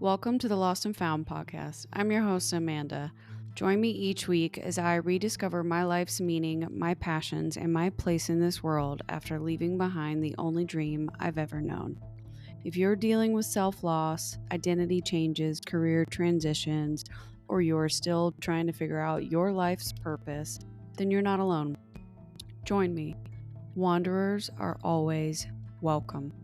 Welcome to the Lost and Found podcast. I'm your host, Amanda. Join me each week as I rediscover my life's meaning, my passions, and my place in this world after leaving behind the only dream I've ever known. If you're dealing with self-loss, identity changes, career transitions, or you're still trying to figure out your life's purpose, then you're not alone. Join me. Wanderers are always welcome.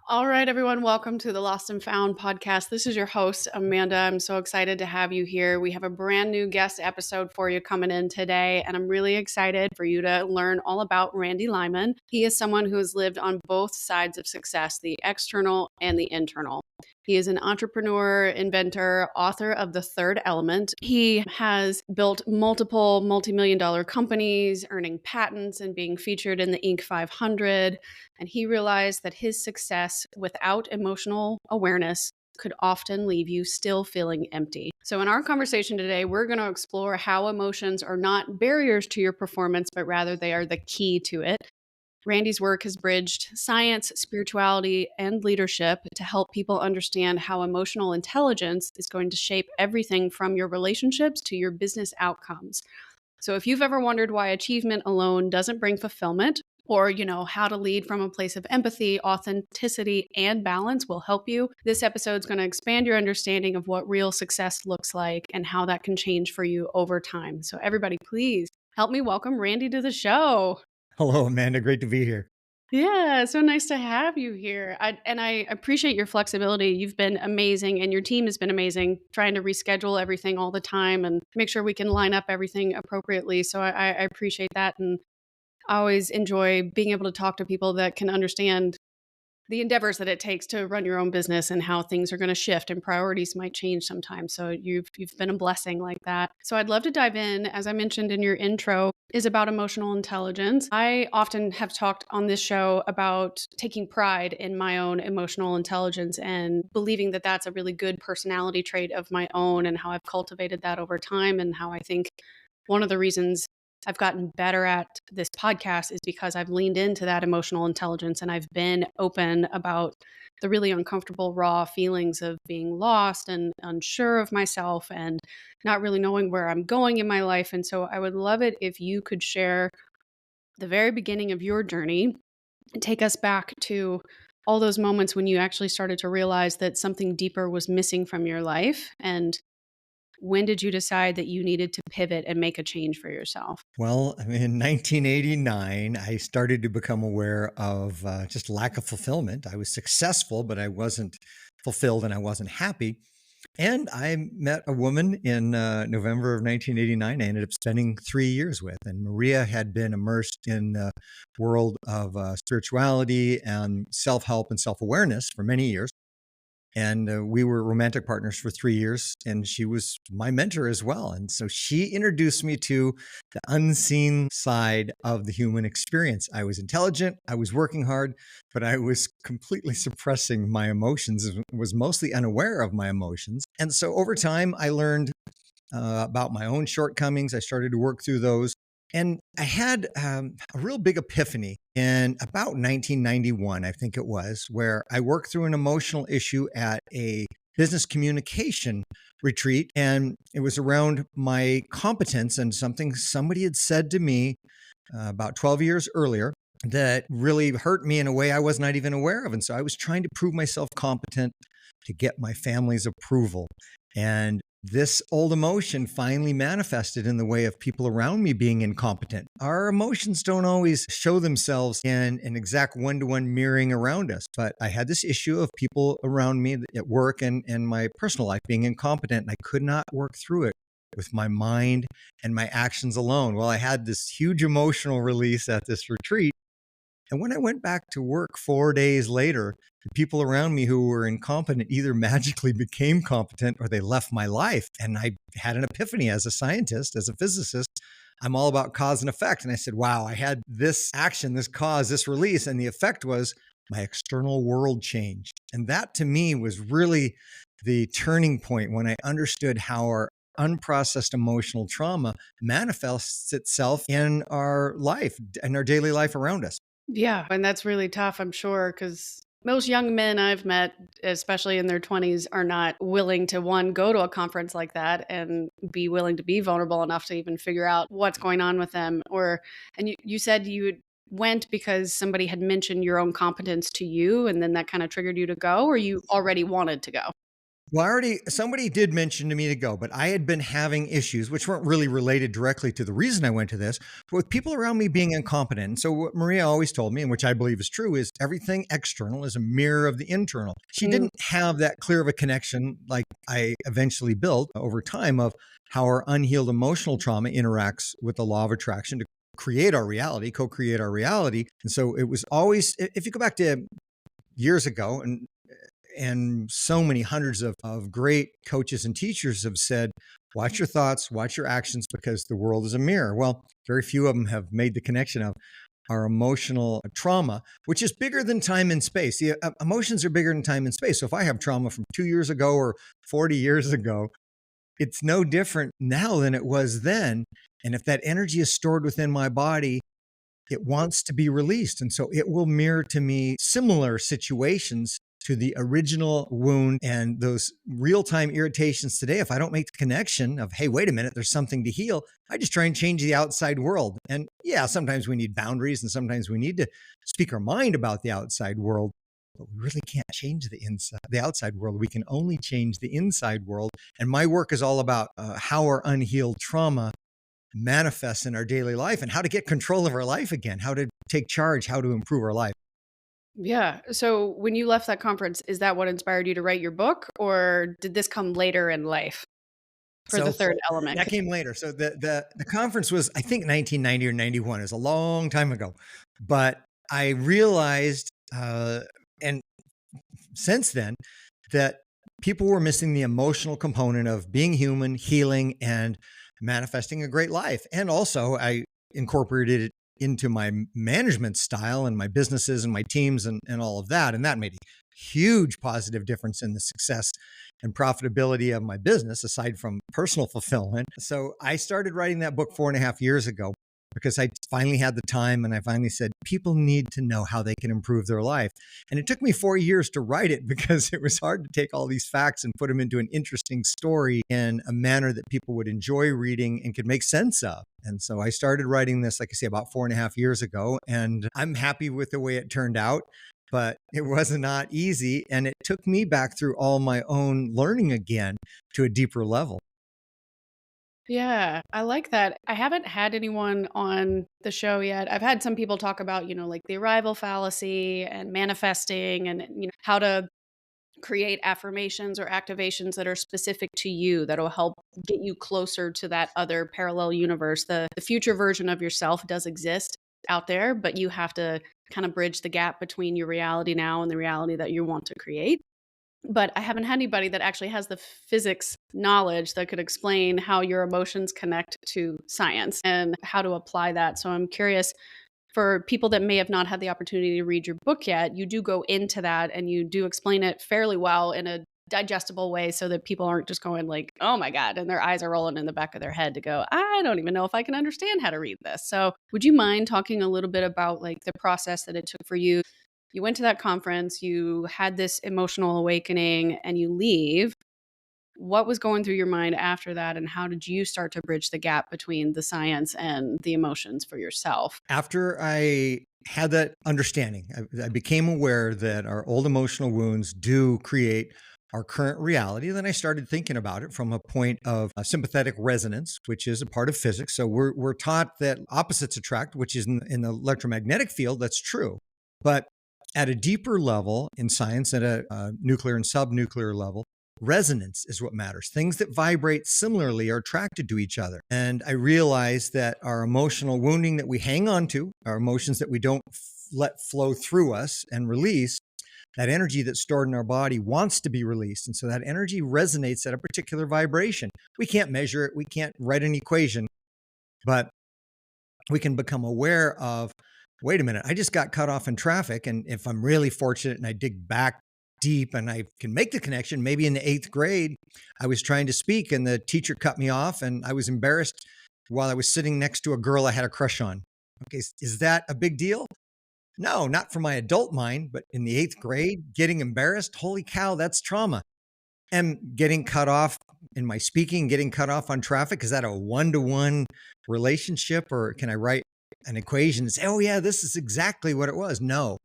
All right, everyone, welcome to the Lost and Found podcast. This is your host, Amanda. I'm so excited to have you here. We have a brand new guest episode for you coming in today, and I'm really excited for you to learn all about Randy Lyman. He is someone who has lived on both sides of success, the external and the internal. He is an entrepreneur, inventor, author of The Third Element. He has built multiple multi-million-dollar companies, earning patents and being featured in the Inc. 500. And he realized that his success without emotional awareness could often leave you still feeling empty. So in our conversation today, we're going to explore how emotions are not barriers to your performance, but rather they are the key to it. Randy's work has bridged science, spirituality, and leadership to help people understand how emotional intelligence is going to shape everything from your relationships to your business outcomes. So if you've ever wondered why achievement alone doesn't bring fulfillment, or how to lead from a place of empathy, authenticity, and balance will help you, this episode is going to expand your understanding of what real success looks like and how that can change for you over time. So everybody, please help me welcome Randy to the show. Hello, Amanda. Great to be here. Yeah, so nice to have you here. I appreciate your flexibility. You've been amazing, and your team has been amazing, trying to reschedule everything all the time and make sure we can line up everything appropriately. So I appreciate that, and I always enjoy being able to talk to people that can understand the endeavors that it takes to run your own business and how things are going to shift and priorities might change sometimes. So you've been a blessing like that. So I'd love to dive in, as I mentioned in your intro, is about emotional intelligence. I often have talked on this show about taking pride in my own emotional intelligence and believing that that's a really good personality trait of my own and how I've cultivated that over time, and how I think one of the reasons I've gotten better at this podcast is because I've leaned into that emotional intelligence and I've been open about the really uncomfortable, raw feelings of being lost and unsure of myself and not really knowing where I'm going in my life. And so I would love it if you could share the very beginning of your journey and take us back to all those moments when you actually started to realize that something deeper was missing from your life. And when did you decide that you needed to pivot and make a change for yourself? Well, in 1989, I started to become aware of just lack of fulfillment. I was successful, but I wasn't fulfilled and I wasn't happy. And I met a woman in November of 1989. I ended up spending 3 years with. And Maria had been immersed in the world of spirituality and self-help and self-awareness for many years. And we were romantic partners for 3 years, and she was my mentor as well. And so she introduced me to the unseen side of the human experience. I was intelligent, I was working hard, but I was completely suppressing my emotions, was mostly unaware of my emotions. And so over time, I learned about my own shortcomings. I started to work through those. And I had a real big epiphany in about 1991, I think it was, where I worked through an emotional issue at a business communication retreat. And it was around my competence and something somebody had said to me about 12 years earlier that really hurt me in a way I was not even aware of. And so I was trying to prove myself competent to get my family's approval. And this old emotion finally manifested in the way of people around me being incompetent. Our emotions don't always show themselves in an exact one-to-one mirroring around us, but I had this issue of people around me at work and my personal life being incompetent, and I could not work through it with my mind and my actions alone. Well, I had this huge emotional release at this retreat. And when I went back to work 4 days later, the people around me who were incompetent either magically became competent or they left my life. And I had an epiphany as a scientist, as a physicist. I'm all about cause and effect. And I said, wow, I had this action, this cause, this release. And the effect was my external world changed. And that to me was really the turning point when I understood how our unprocessed emotional trauma manifests itself in our life, in our daily life around us. Yeah, and that's really tough, I'm sure, because most young men I've met, especially in their 20s, are not willing to, one, go to a conference like that and be willing to be vulnerable enough to even figure out what's going on with them. And you said you went because somebody had mentioned your own competence to you, and then that kind of triggered you to go, or you already wanted to go? Well, somebody did mention to me to go, but I had been having issues, which weren't really related directly to the reason I went to this, but with people around me being incompetent. And so, what Maria always told me, and which I believe is true, is everything external is a mirror of the internal. She Mm, didn't have that clear of a connection like I eventually built over time of how our unhealed emotional trauma interacts with the law of attraction to create our reality, co create our reality. And so, it was always, if you go back to years ago, and so many hundreds of great coaches and teachers have said, watch your thoughts, watch your actions, because the world is a mirror. Well, very few of them have made the connection of our emotional trauma, which is bigger than time and space. The emotions are bigger than time and space. So if I have trauma from 2 years ago or 40 years ago, it's no different now than it was then. And if that energy is stored within my body, it wants to be released. And so it will mirror to me similar situations to the original wound and those real time irritations today. If I don't make the connection of, hey, wait a minute, there's something to heal, I just try and change the outside world. And yeah, sometimes we need boundaries and sometimes we need to speak our mind about the outside world. But we really can't change the outside world. We can only change the inside world. And my work is all about how our unhealed trauma manifests in our daily life and how to get control of our life again, how to take charge, how to improve our life. yeah. So when you left that conference, is that what inspired you to write your book, or did this come later in life for the So third element? that came later. So the conference was, I think, 1990 or 91. It was a long time ago. But I realized, and since then, that people were missing the emotional component of being human, healing, and manifesting a great life. And also, I incorporated it into my management style and my businesses and my teams and all of that. And that made a huge positive difference in the success and profitability of my business, aside from personal fulfillment. So I started writing that book 4.5 years ago because I finally had the time and I finally said, people need to know how they can improve their life. And it took me 4 years to write it because it was hard to take all these facts and put them into an interesting story in a manner that people would enjoy reading and could make sense of. And so I started writing this, like I say, about 4.5 years ago. And I'm happy with the way it turned out, but it was not easy. And it took me back through all my own learning again to a deeper level. Yeah, I like that. I haven't had anyone on the show yet. I've had some people talk about, like the arrival fallacy and manifesting and, how to create affirmations or activations that are specific to you that'll help get you closer to that other parallel universe. The future version of yourself does exist out there, but you have to kind of bridge the gap between your reality now and the reality that you want to create. But I haven't had anybody that actually has the physics knowledge that could explain how your emotions connect to science and how to apply that. So I'm curious, for people that may have not had the opportunity to read your book yet, you do go into that and you do explain it fairly well in a digestible way so that people aren't just going like, oh my God, and their eyes are rolling in the back of their head to go, I don't even know if I can understand how to read this. So would you mind talking a little bit about like the process that it took for you? You went to that conference, you had this emotional awakening, and you leave. What was going through your mind after that, and how did you start to bridge the gap between the science and the emotions for yourself? After I had that understanding, I became aware that our old emotional wounds do create our current reality. Then I started thinking about it from a point of sympathetic resonance, which is a part of physics. So we're taught that opposites attract, which is in the electromagnetic field. That's true. But at a deeper level in science, at a nuclear and subnuclear level, resonance is what matters. Things that vibrate similarly are attracted to each other. And I realized that our emotional wounding that we hang on to, our emotions that we don't let flow through us and release, that energy that's stored in our body wants to be released. And so that energy resonates at a particular vibration. We can't measure it, we can't write an equation, but we can become aware of, wait a minute, I just got cut off in traffic. And if I'm really fortunate and I dig back deep and I can make the connection, maybe in the 8th grade, I was trying to speak and the teacher cut me off and I was embarrassed while I was sitting next to a girl I had a crush on. Okay, is that a big deal? No, not for my adult mind, but in the eighth grade, getting embarrassed, holy cow, that's trauma. And getting cut off in my speaking, getting cut off on traffic, is that a one-to-one relationship? Or can I write an equation and say, oh, yeah, this is exactly what it was? No.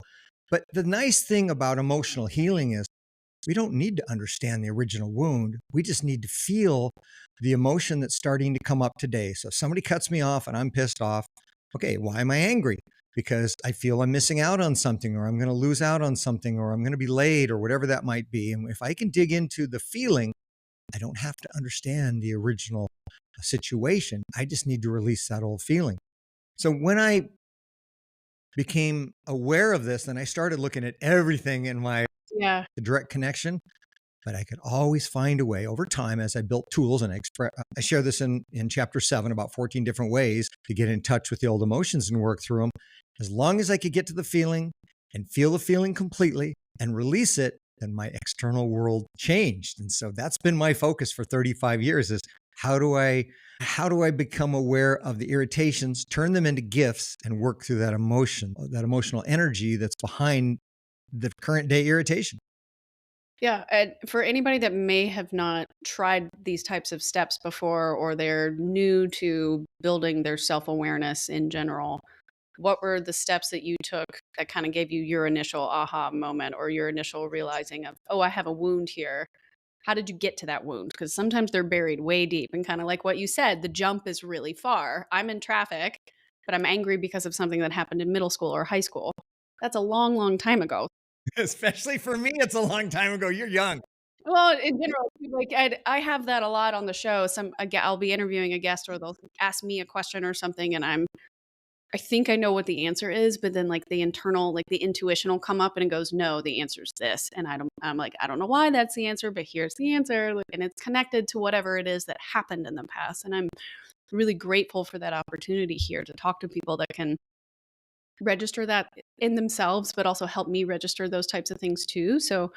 But the nice thing about emotional healing is we don't need to understand the original wound. We just need to feel the emotion that's starting to come up today. So if somebody cuts me off and I'm pissed off, okay, why am I angry? Because I feel I'm missing out on something, or I'm going to lose out on something, or I'm going to be late, or whatever that might be. And if I can dig into the feeling, I don't have to understand the original situation. I just need to release that old feeling. So when I became aware of this, then I started looking at everything in my Yeah. direct connection. But I could always find a way over time as I built tools, and I share this in chapter 7 about 14 different ways to get in touch with the old emotions and work through them. As long as I could get to the feeling and feel the feeling completely and release it, then my external world changed. And so that's been my focus for 35 years is how do I become aware of the irritations, turn them into gifts, and work through that emotional energy that's behind the current day irritation. Yeah, and for anybody that may have not tried these types of steps before, or they're new to building their self-awareness in general, what were the steps that you took that kind of gave you your initial aha moment or your initial realizing of, oh, I have a wound here? How did you get to that wound? Because sometimes they're buried way deep, and kind of like what you said, the jump is really far. I'm in traffic, but I'm angry because of something that happened in middle school or high school. That's a long, long time ago. Especially for me, it's a long time ago. You're young. Well, in general, like, I have that a lot on the show. I'll be interviewing a guest, or they'll ask me a question or something, and I think I know what the answer is, but then, like, the internal, like, the intuition will come up and it goes, "No, the answer is this." And I'm like, "I don't know why that's the answer, but here's the answer." Like, and it's connected to whatever it is that happened in the past, and I'm really grateful for that opportunity here to talk to people that can register that in themselves, but also help me register those types of things too. So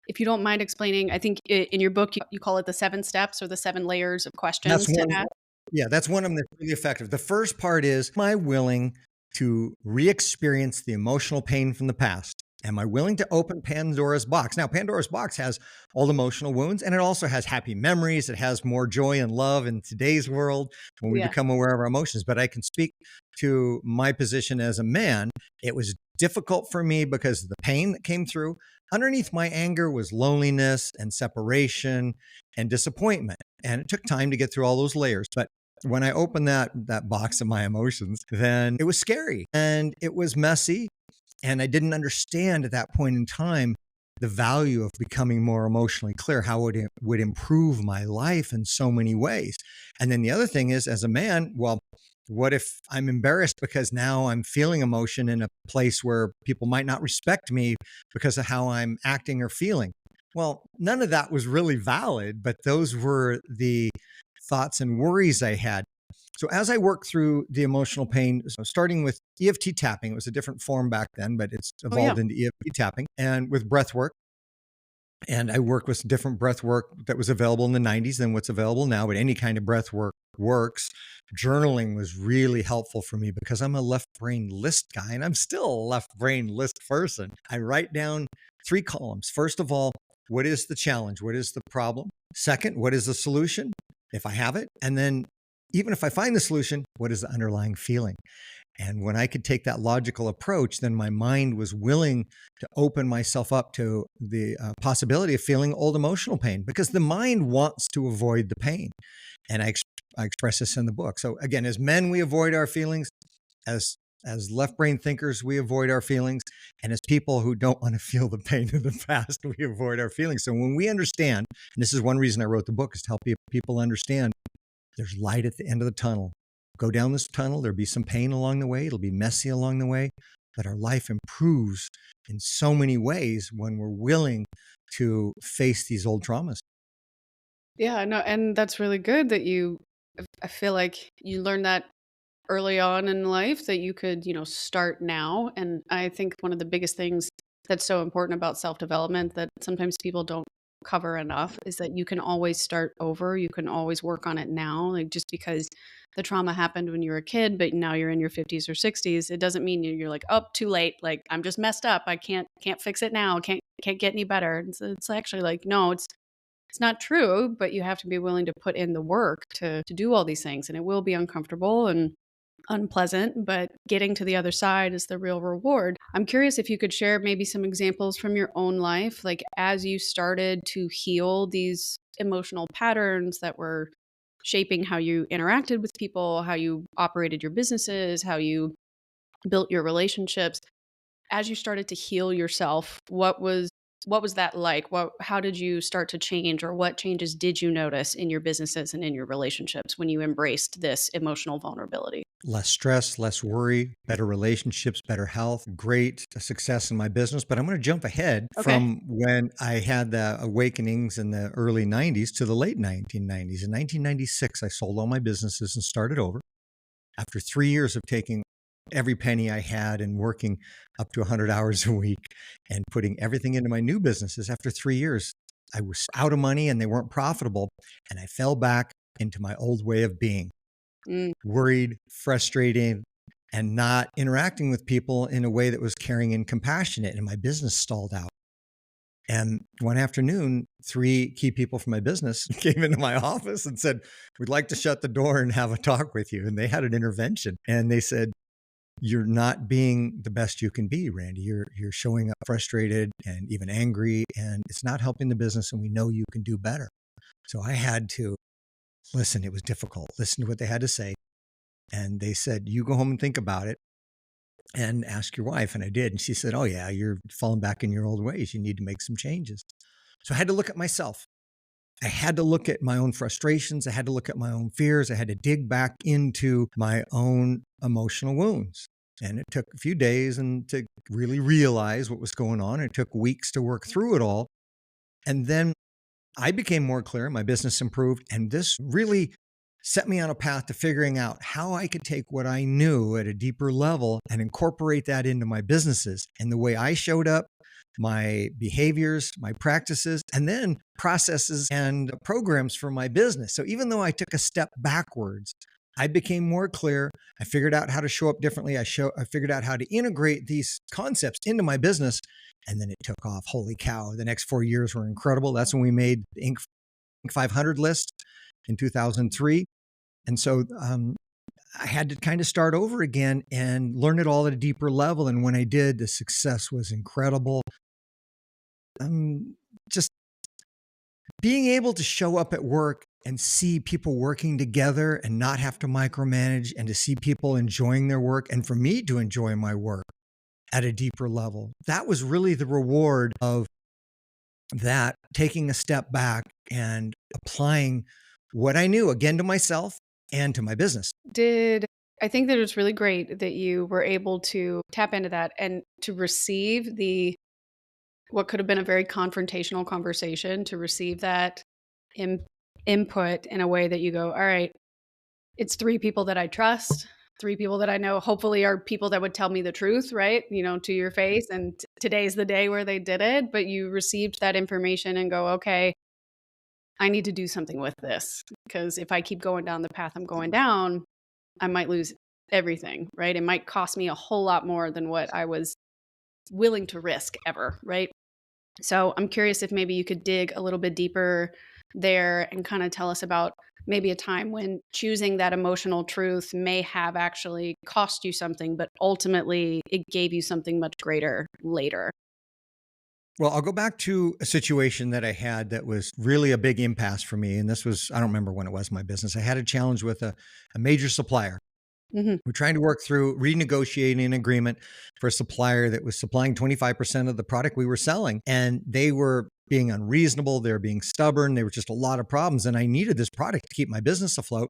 if you don't mind explaining, I think in your book, you call it the 7 steps or the 7 layers of That's questions to one ask. Yeah, that's one of them that's really effective. The first part is, am I willing to re-experience the emotional pain from the past? Am I willing to open Pandora's box? Now, Pandora's box has old emotional wounds, and it also has happy memories. It has more joy and love in today's world when we Yeah. become aware of our emotions. But I can speak to my position as a man. It was difficult for me because of the pain that came through. Underneath my anger was loneliness and separation and disappointment. And it took time to get through all those layers. But when I opened that box of my emotions, then it was scary and it was messy. And I didn't understand at that point in time the value of becoming more emotionally clear, how it would improve my life in so many ways. And then the other thing is, as a man, well, what if I'm embarrassed because now I'm feeling emotion in a place where people might not respect me because of how I'm acting or feeling? Well, none of that was really valid, but those were the thoughts and worries I had. So as I worked through the emotional pain, so starting with EFT tapping, it was a different form back then, but it's Oh, yeah. evolved into EFT tapping, and with breath work. And I worked with different breath work that was available in the 90s than what's available now, but any kind of breath work works. Journaling was really helpful for me because I'm a left brain list guy, and I'm still a left brain list person. I write down 3 columns. First of all, what is the challenge? What is the problem? Second, what is the solution, if I have it? And then, even if I find the solution, what is the underlying feeling? And when I could take that logical approach, then my mind was willing to open myself up to the possibility of feeling old emotional pain, because the mind wants to avoid the pain. And I express this in the book. So again, as men, we avoid our feelings. As left brain thinkers, we avoid our feelings. And as people who don't want to feel the pain of the past, we avoid our feelings. So when we understand, and this is one reason I wrote the book, is to help people understand there's light at the end of the tunnel. Go down this tunnel. There'll be some pain along the way. It'll be messy along the way, but our life improves in so many ways when we're willing to face these old traumas. Yeah, no, and that's really good that I feel like you learned that early on in life that you could, start now. And I think one of the biggest things that's so important about self-development that sometimes people don't cover enough is that you can always start over. You can always work on it now. Like just because the trauma happened when you were a kid, but now you're in your 50s or 60s, it doesn't mean you're like, oh, too late. Like I'm just messed up. I can't fix it now. Can't get any better. And so it's actually like, no, it's not true, but you have to be willing to put in the work to do all these things. And it will be uncomfortable and unpleasant, but getting to the other side is the real reward. I'm curious if you could share maybe some examples from your own life, like as you started to heal these emotional patterns that were shaping how you interacted with people, how you operated your businesses, how you built your relationships. As you started to heal yourself, what was that like? How did you start to change, or what changes did you notice in your businesses and in your relationships when you embraced this emotional vulnerability? Less stress, less worry, better relationships, better health, great success in my business. But I'm going to jump ahead Okay. from when I had the awakenings in the early 90s to the late 1990s. In 1996, I sold all my businesses and started over. After 3 years of taking every penny I had and working up to 100 hours a week and putting everything into my new businesses, after 3 years, I was out of money and they weren't profitable. And I fell back into my old way of being, Mm. worried, frustrated, and not interacting with people in a way that was caring and compassionate. And my business stalled out. And one afternoon, three key people from my business came into my office and said, "We'd like to shut the door and have a talk with you." And they had an intervention. And they said, "You're not being the best you can be, Randy. You're showing up frustrated and even angry, and it's not helping the business. And we know you can do better." So I had to listen. It was difficult. Listen to what they had to say. And they said, "You go home and think about it and ask your wife." And I did. And she said, "Oh, yeah, you're falling back in your old ways. You need to make some changes." So I had to look at myself. I had to look at my own frustrations. I had to look at my own fears. I had to dig back into my own emotional wounds. And it took a few days and to really realize what was going on. It took weeks to work through it all. And then I became more clear, my business improved, and this really set me on a path to figuring out how I could take what I knew at a deeper level and incorporate that into my businesses and the way I showed up, my behaviors, my practices, and then processes and programs for my business. So even though I took a step backwards, I became more clear. I figured out how to show up differently. I figured out how to integrate these concepts into my business, and then it took off. Holy cow. The next 4 years were incredible. That's when we made the Inc. 500 list in 2003. And so I had to kind of start over again and learn it all at a deeper level. And when I did, the success was incredible. Just being able to show up at work and see people working together and not have to micromanage, and to see people enjoying their work, and for me to enjoy my work at a deeper level. That was really the reward of that, taking a step back and applying what I knew again to myself and to my business. Did I think that it's really great that you were able to tap into that and to receive the what could have been a very confrontational conversation, to receive that in, input in a way that you go, all right, it's three people that I trust, three people that I know hopefully are people that would tell me the truth, right? To your face. And today's the day where they did it, but you received that information and go, okay, I need to do something with this, because if I keep going down the path I'm going down, I might lose everything, right? It might cost me a whole lot more than what I was willing to risk ever, right? So I'm curious if maybe you could dig a little bit deeper there and kind of tell us about maybe a time when choosing that emotional truth may have actually cost you something, but ultimately it gave you something much greater later. Well, I'll go back to a situation that I had that was really a big impasse for me. And this was, I don't remember when it was in my business. I had a challenge with a major supplier. Hmm. We're trying to work through renegotiating an agreement for a supplier that was supplying 25% of the product we were selling. And they were being unreasonable. They were being stubborn. There were just a lot of problems. And I needed this product to keep my business afloat.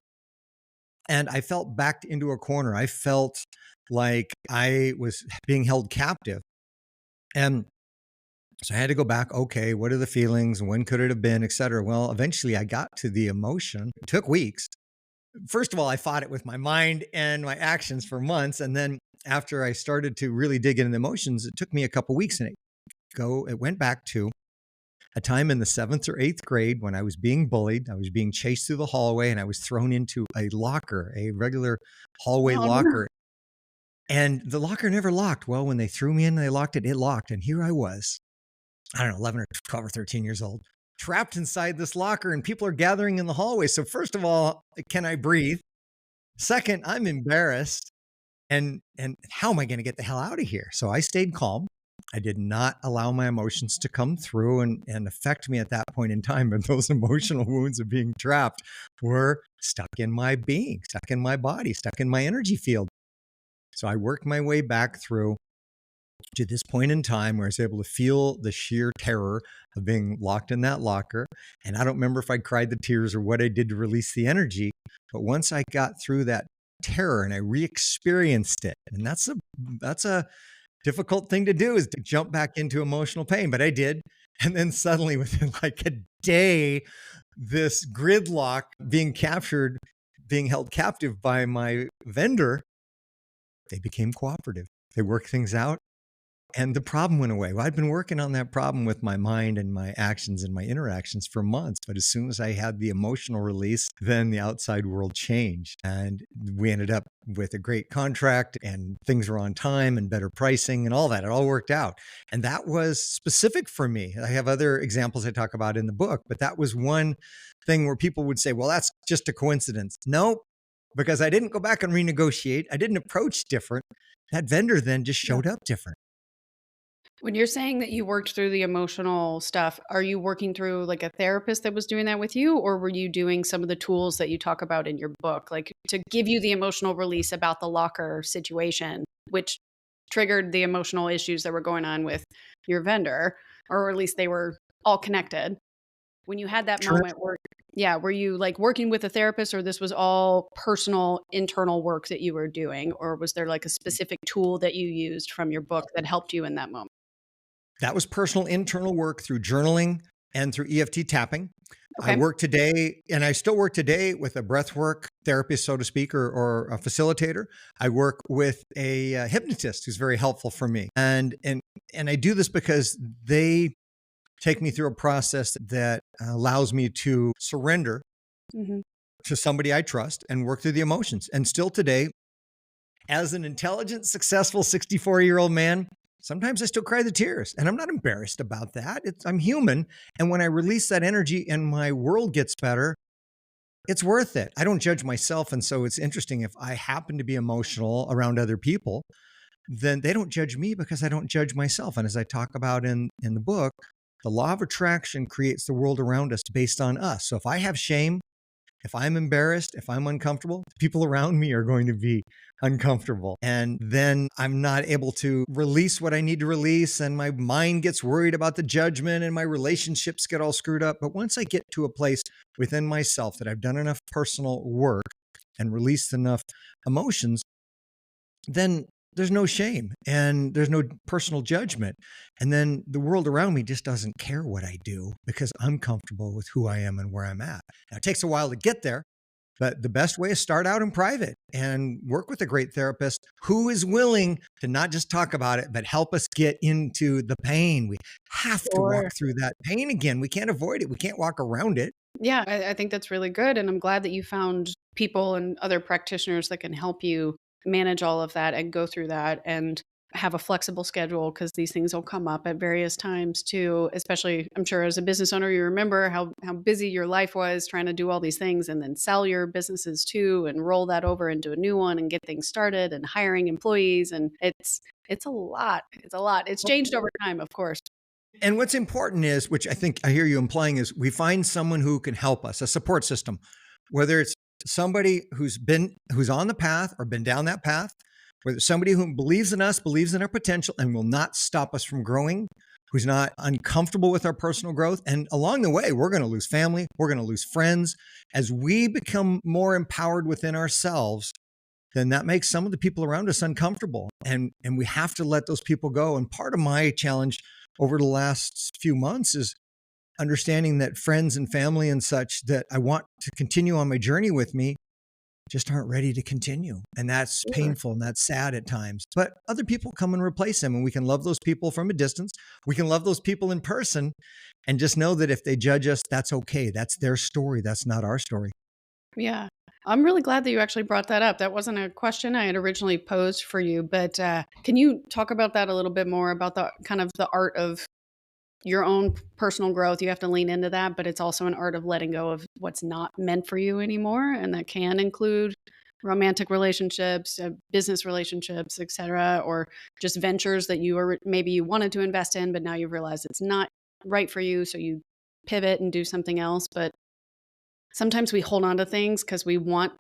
And I felt backed into a corner. I felt like I was being held captive. And so I had to go back. Okay, what are the feelings? When could it have been, et cetera? Well, eventually I got to the emotion. It took weeks. First of all, I fought it with my mind and my actions for months. And then after I started to really dig into the emotions, it took me a couple weeks, and it went back to a time in the 7th or 8th grade when I was being bullied. I was being chased through the hallway and I was thrown into a locker, a regular hallway Oh, no. locker. And the locker never locked. Well, when they threw me in, they locked it. It locked. And here I was, I don't know, 11 or 12 or 13 years old, trapped inside this locker, and people are gathering in the hallway. So first of all, can I breathe? Second, I'm embarrassed. And how am I going to get the hell out of here? So I stayed calm. I did not allow my emotions to come through and affect me at that point in time. But those emotional wounds of being trapped were stuck in my being, stuck in my body, stuck in my energy field. So I worked my way back through to this point in time where I was able to feel the sheer terror of being locked in that locker. And I don't remember if I cried the tears or what I did to release the energy. But once I got through that terror and I re-experienced it, and that's a difficult thing to do, is to jump back into emotional pain, but I did. And then suddenly within like a day, this gridlock, being captured, being held captive by my vendor, they became cooperative. They worked things out. And the problem went away. Well, I'd been working on that problem with my mind and my actions and my interactions for months. But as soon as I had the emotional release, then the outside world changed. And we ended up with a great contract and things were on time and better pricing and all that. It all worked out. And that was specific for me. I have other examples I talk about in the book, but that was one thing where people would say, well, that's just a coincidence. No, because I didn't go back and renegotiate. I didn't approach different. That vendor then just showed up different. When you're saying that you worked through the emotional stuff, are you working through like a therapist that was doing that with you? Or were you doing some of the tools that you talk about in your book, like to give you the emotional release about the locker situation, which triggered the emotional issues that were going on with your vendor, or at least they were all connected? When you had that Sure. moment were you like working with a therapist, or this was all personal internal work that you were doing? Or was there like a specific tool that you used from your book that helped you in that moment? That was personal internal work through journaling and through EFT tapping. I Okay. work today, and I still work today with a breathwork therapist, so to speak, or a facilitator. I work with a hypnotist who's very helpful for me, and I do this because they take me through a process that allows me to surrender Mhm. to somebody I trust and work through the emotions. And still today, as an intelligent, successful 64-year-old man, sometimes I still cry the tears, and I'm not embarrassed about that. I'm human. And when I release that energy and my world gets better, it's worth it. I don't judge myself. And so it's interesting, if I happen to be emotional around other people, then they don't judge me because I don't judge myself. And as I talk about in the book, the law of attraction creates the world around us based on us. So if I have shame, if I'm embarrassed, if I'm uncomfortable, the people around me are going to be uncomfortable. And then I'm not able to release what I need to release. And my mind gets worried about the judgment and my relationships get all screwed up. But once I get to a place within myself that I've done enough personal work and released enough emotions, then there's no shame and there's no personal judgment. And then the world around me just doesn't care what I do because I'm comfortable with who I am and where I'm at. Now, it takes a while to get there, but the best way is start out in private and work with a great therapist who is willing to not just talk about it, but help us get into the pain. We have to walk Sure. through that pain again. We can't avoid it. We can't walk around it. Yeah, I think that's really good. And I'm glad that you found people and other practitioners that can help you manage all of that and go through that and have a flexible schedule, because these things will come up at various times too. Especially, I'm sure as a business owner, you remember how busy your life was trying to do all these things and then sell your businesses too and roll that over into a new one and get things started and hiring employees. And it's a lot. It's a lot. It's changed over time, of course. And what's important is, which I think I hear you implying, is we find someone who can help us, a support system, whether it's somebody who's on the path or been down that path, whether it's somebody who believes in us, believes in our potential, and will not stop us from growing, who's not uncomfortable with our personal growth. And along the way, we're going to lose family, we're going to lose friends. As we become more empowered within ourselves, then that makes some of the people around us uncomfortable. And we have to let those people go. And part of my challenge over the last few months is understanding that friends and family and such that I want to continue on my journey with me, just aren't ready to continue. And that's Sure. painful and that's sad at times. But other people come and replace them, and we can love those people from a distance. We can love those people in person and just know that if they judge us, that's okay. That's their story. That's not our story. Yeah. I'm really glad that you actually brought that up. That wasn't a question I had originally posed for you, but can you talk about that a little bit more about the kind of the art of your own personal growth? You have to lean into that, but it's also an art of letting go of what's not meant for you anymore, and that can include romantic relationships, business relationships, etc., or just ventures that you were maybe you wanted to invest in, but now you realize it's not right for you, so you pivot and do something else. But sometimes we hold on to things because we want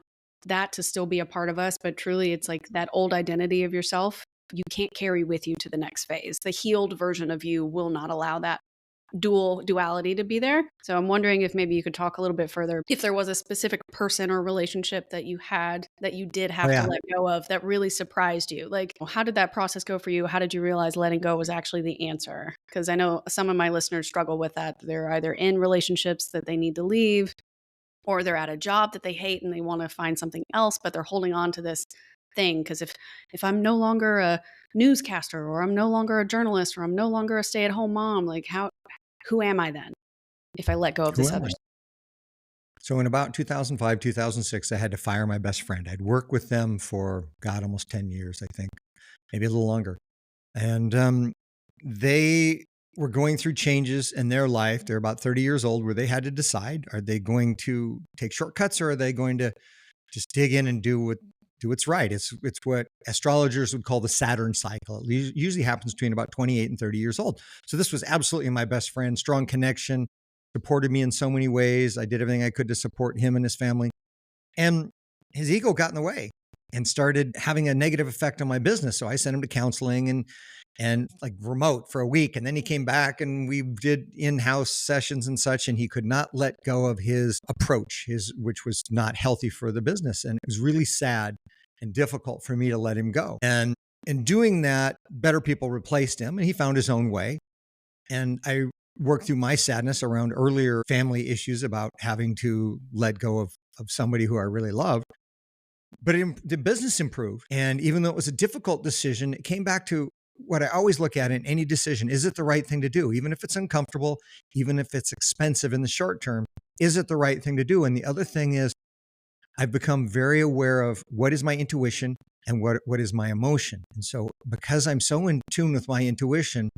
that to still be a part of us, but truly it's like that old identity of yourself you can't carry with you to the next phase. The healed version of you will not allow that duality to be there. So I'm wondering if maybe you could talk a little bit further if there was a specific person or relationship that you had that you did Oh, have to yeah. let go of that really surprised you. Like, how did that process go for you? How did you realize letting go was actually the answer? Because I know some of my listeners struggle with that. They're either in relationships that they need to leave, or they're at a job that they hate and they want to find something else, but they're holding on to this thing because if I'm no longer a newscaster, or I'm no longer a journalist, or I'm no longer a stay-at-home mom, like who am I then if I let go of Who this am other I? stuff? So in about 2005, 2006, I had to fire my best friend. I'd worked with them for, God, almost 10 years, I think, maybe a little longer. And they were going through changes in their life. They're about 30 years old, where they had to decide, are they going to take shortcuts, or are they going to just dig in and do what's right? It's what astrologers would call the Saturn cycle. It usually happens between about 28 and 30 years old. So this was absolutely my best friend, strong connection, supported me in so many ways. I did everything I could to support him and his family. And his ego got in the way and started having a negative effect on my business. So I sent him to counseling and like remote for a week. And then he came back and we did in-house sessions and such. And he could not let go of his approach, which was not healthy for the business. And it was really sad and difficult for me to let him go. And in doing that, better people replaced him and he found his own way. And I worked through my sadness around earlier family issues about having to let go of somebody who I really loved. But the business improved. And even though it was a difficult decision, it came back to what I always look at in any decision. Is it the right thing to do? Even if it's uncomfortable, even if it's expensive in the short term, is it the right thing to do? And the other thing is, I've become very aware of what is my intuition and what is my emotion. And so because I'm so in tune with my intuition,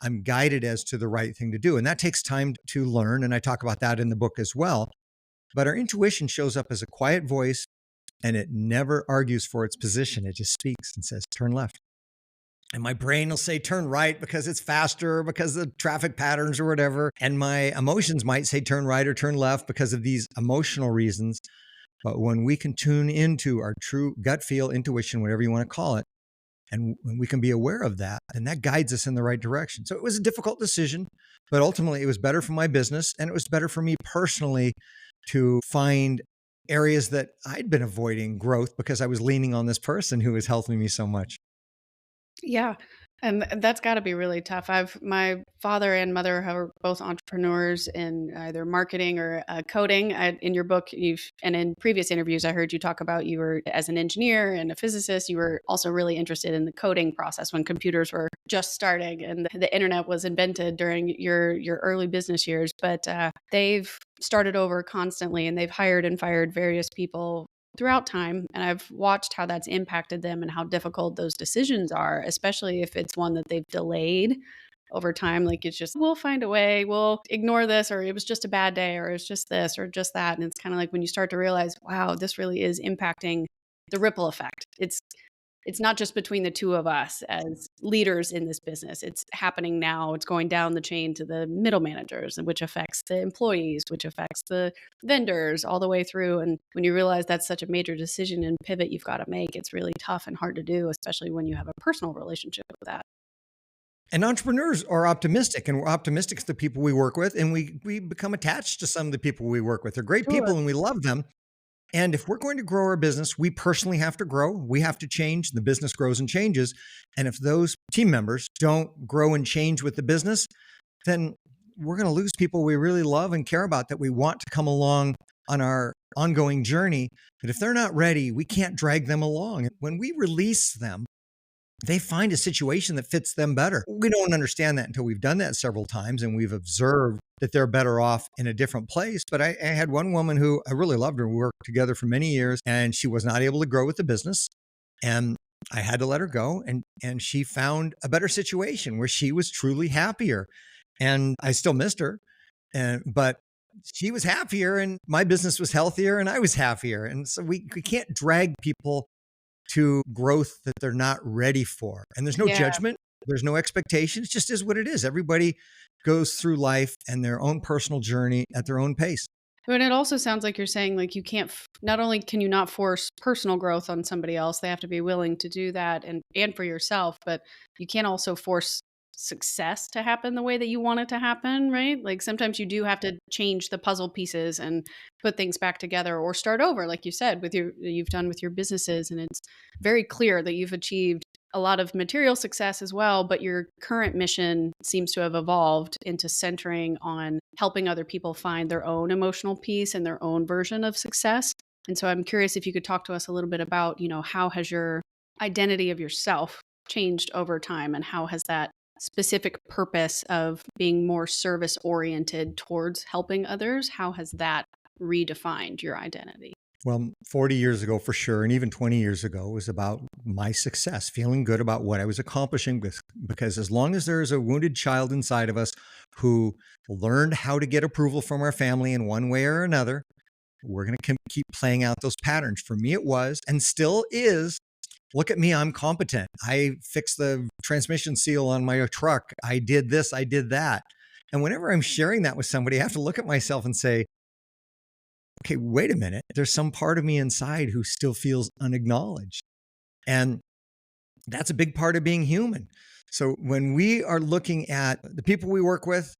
I'm guided as to the right thing to do. And that takes time to learn. And I talk about that in the book as well. But our intuition shows up as a quiet voice, and it never argues for its position. It just speaks and says, turn left. And my brain will say, turn right, because it's faster, because of the traffic patterns or whatever. And my emotions might say, turn right or turn left because of these emotional reasons. But when we can tune into our true gut feel, intuition, whatever you want to call it, and when we can be aware of that, then that guides us in the right direction. So it was a difficult decision, but ultimately it was better for my business, and it was better for me personally to find areas that I'd been avoiding growth because I was leaning on this person who was helping me so much. Yeah. And that's got to be really tough. My father and mother are both entrepreneurs in either marketing or coding. In your book, and in previous interviews, I heard you talk about you were as an engineer and a physicist. You were also really interested in the coding process when computers were just starting and the internet was invented during your early business years. But they've started over constantly, and they've hired and fired various people throughout time, and I've watched how that's impacted them and how difficult those decisions are, especially if it's one that they've delayed over time. Like, it's just, we'll find a way, we'll ignore this, or it was just a bad day, or it's just this or just that. And it's kind of like when you start to realize, wow, this really is impacting the ripple effect. It's not just between the two of us as leaders in this business. It's happening now. It's going down the chain to the middle managers, which affects the employees, which affects the vendors, all the way through. And when you realize that's such a major decision and pivot you've got to make, it's really tough and hard to do, especially when you have a personal relationship with that. And entrepreneurs are optimistic, and we're optimistic to the people we work with, and we become attached to some of the people we work with. They're great Sure. people and we love them. And if we're going to grow our business, we personally have to grow. We have to change. The business grows and changes. And if those team members don't grow and change with the business, then we're going to lose people we really love and care about, that we want to come along on our ongoing journey. But if they're not ready, we can't drag them along. When we release them, they find a situation that fits them better. We don't understand that until we've done that several times and we've observed that they're better off in a different place. But I had one woman who I really loved her. We worked together for many years and she was not able to grow with the business. And I had to let her go. And she found a better situation where she was truly happier. And I still missed her. But she was happier and my business was healthier and I was happier. And so we can't drag people to growth that they're not ready for. And there's no Yeah. judgment. There's no expectation. It just is what it is. Everybody goes through life and their own personal journey at their own pace. But it also sounds like you're saying like you can't not only can you not force personal growth on somebody else, they have to be willing to do that and for yourself, but you can't also force success to happen the way that you want it to happen, right? Like sometimes you do have to change the puzzle pieces and put things back together or start over like you said with you've done with your businesses, and it's very clear that you've achieved a lot of material success as well, but your current mission seems to have evolved into centering on helping other people find their own emotional peace and their own version of success. And so I'm curious if you could talk to us a little bit about, how has your identity of yourself changed over time, and how has that specific purpose of being more service oriented towards helping others, how has that redefined your identity? Well, 40 years ago for sure, and even 20 years ago, was about my success, feeling good about what I was accomplishing. Because as long as there is a wounded child inside of us who learned how to get approval from our family in one way or another, we're going to keep playing out those patterns. For me, it was and still is. Look at me, I'm competent. I fixed the transmission seal on my truck. I did this, I did that. And whenever I'm sharing that with somebody, I have to look at myself and say, okay, wait a minute. There's some part of me inside who still feels unacknowledged. And that's a big part of being human. So when we are looking at the people we work with,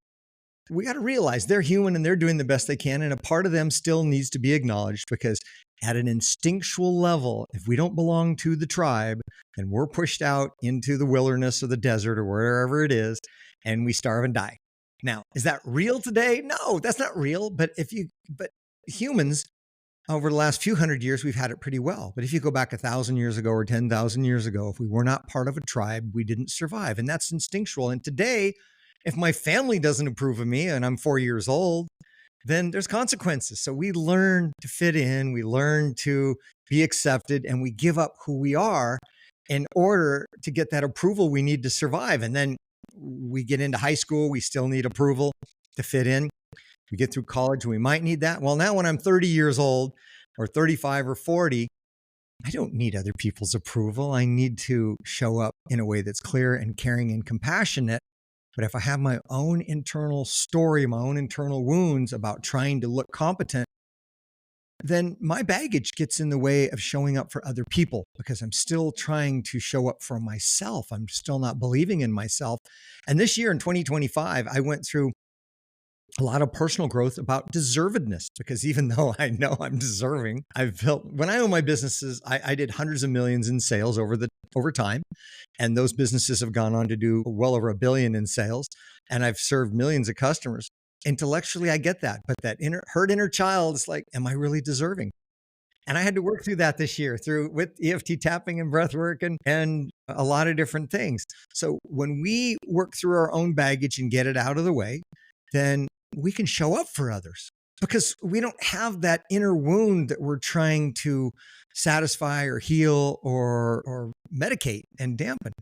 we got to realize they're human and they're doing the best they can. And a part of them still needs to be acknowledged, because at an instinctual level, if we don't belong to the tribe, then we're pushed out into the wilderness or the desert or wherever it is, and we starve and die. Now, is that real today? No, that's not real. But humans over the last few hundred years, we've had it pretty well. But if you go back 1,000 years ago or 10,000 years ago, if we were not part of a tribe, we didn't survive. And that's instinctual. And today, if my family doesn't approve of me and I'm 4 years old, then there's consequences. So we learn to fit in, we learn to be accepted, and we give up who we are in order to get that approval we need to survive. And then we get into high school, we still need approval to fit in. We get through college, we might need that. Well, now when I'm 30 years old or 35 or 40, I don't need other people's approval. I need to show up in a way that's clear and caring and compassionate. But if I have my own internal story, my own internal wounds about trying to look competent, then my baggage gets in the way of showing up for other people, because I'm still trying to show up for myself. I'm still not believing in myself. And this year in 2025, I went through a lot of personal growth about deservedness, because even though I know I'm deserving, I've built, when I own my businesses, I did hundreds of millions in sales over time. And those businesses have gone on to do well over $1 billion in sales. And I've served millions of customers. Intellectually, I get that. But that hurt inner child is like, am I really deserving? And I had to work through that this year with EFT tapping and breath work and a lot of different things. So when we work through our own baggage and get it out of the way, then we can show up for others, because we don't have that inner wound that we're trying to satisfy or heal or medicate and dampen.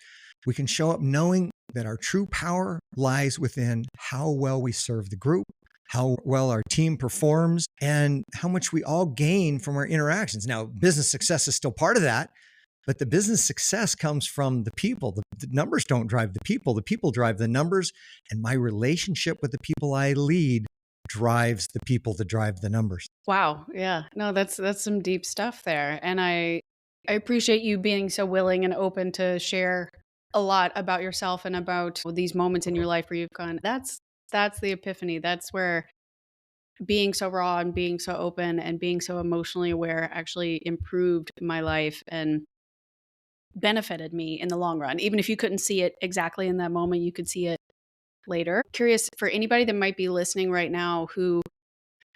We can show up knowing that our true power lies within how well we serve the group, how well our team performs, and how much we all gain from our interactions. Now, business success is still part of that, but the business success comes from the people. The numbers don't drive the people drive the numbers. And my relationship with the people I lead drives the people that drive the numbers. Wow. Yeah. No, that's some deep stuff there. And I appreciate you being so willing and open to share a lot about yourself and about these moments in your life where you've gone, that's the epiphany. That's where being so raw and being so open and being so emotionally aware actually improved my life and benefited me in the long run. Even if you couldn't see it exactly in that moment, you could see it later. Curious for anybody that might be listening right now who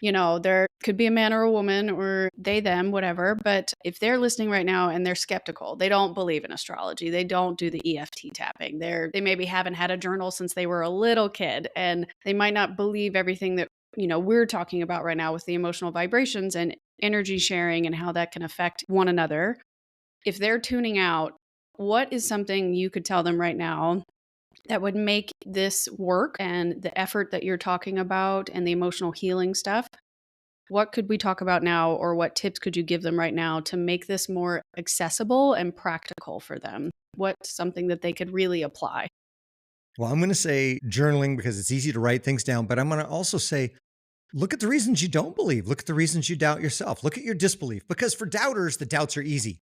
There could be a man or a woman or they, them, whatever. But if they're listening right now and they're skeptical, they don't believe in astrology, they don't do the EFT tapping, they maybe haven't had a journal since they were a little kid, and they might not believe everything that, we're talking about right now with the emotional vibrations and energy sharing and how that can affect one another. If they're tuning out, what is something you could tell them right now that would make this work and the effort that you're talking about and the emotional healing stuff? What could we talk about now, or what tips could you give them right now to make this more accessible and practical for them? What's something that they could really apply? Well, I'm going to say journaling because it's easy to write things down, but I'm going to also say, look at the reasons you don't believe. Look at the reasons you doubt yourself. Look at your disbelief, because for doubters, the doubts are easy.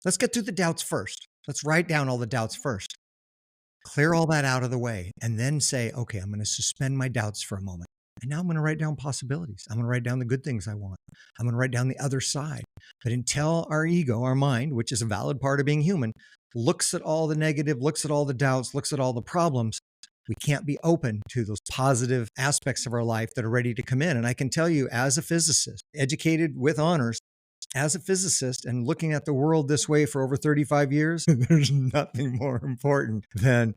Let's get through the doubts first. Let's write down all the doubts first. Clear all that out of the way, and then say, okay, I'm going to suspend my doubts for a moment. And now I'm going to write down possibilities. I'm going to write down the good things I want. I'm going to write down the other side. But until our ego, our mind, which is a valid part of being human, looks at all the negative, looks at all the doubts, looks at all the problems, we can't be open to those positive aspects of our life that are ready to come in. And I can tell you, as a physicist, educated with honors, as a physicist and looking at the world this way for over 35 years, there's nothing more important than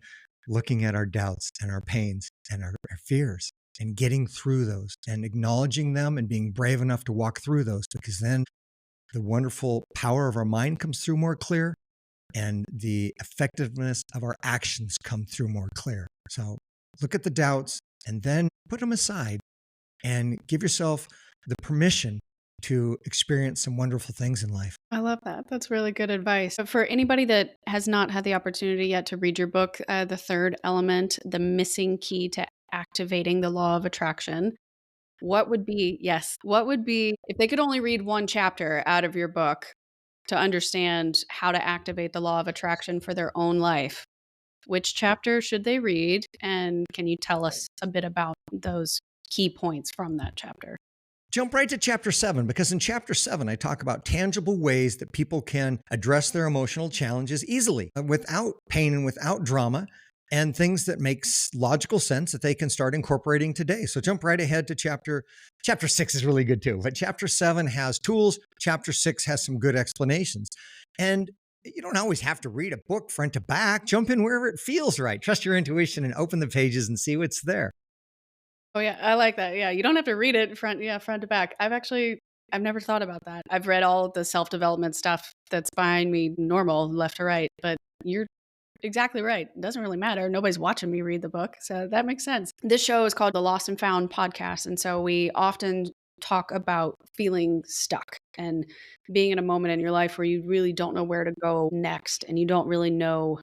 looking at our doubts and our pains and our fears and getting through those and acknowledging them and being brave enough to walk through those, because then the wonderful power of our mind comes through more clear and the effectiveness of our actions come through more clear. So look at the doubts and then put them aside and give yourself the permission to experience some wonderful things in life. I love that. That's really good advice. But for anybody that has not had the opportunity yet to read your book, The Third Element, The Missing Key to Activating the Law of Attraction, what would be, if they could only read one chapter out of your book to understand how to activate the law of attraction for their own life, which chapter should they read? And can you tell us a bit about those key points from that chapter? Jump right to chapter 7, because in chapter 7, I talk about tangible ways that people can address their emotional challenges easily, without pain and without drama, and things that makes logical sense that they can start incorporating today. So jump right ahead to chapter 6 is really good too. But chapter 7 has tools. Chapter 6 has some good explanations. And you don't always have to read a book front to back. Jump in wherever it feels right. Trust your intuition and open the pages and see what's there. Oh yeah, I like that. Yeah, you don't have to read it front to back. I've never thought about that. I've read all the self-development stuff that's behind me normal left to right, but you're exactly right. It doesn't really matter. Nobody's watching me read the book, so that makes sense. This show is called the Lost and Found podcast, and so we often talk about feeling stuck and being in a moment in your life where you really don't know where to go next, and you don't really know,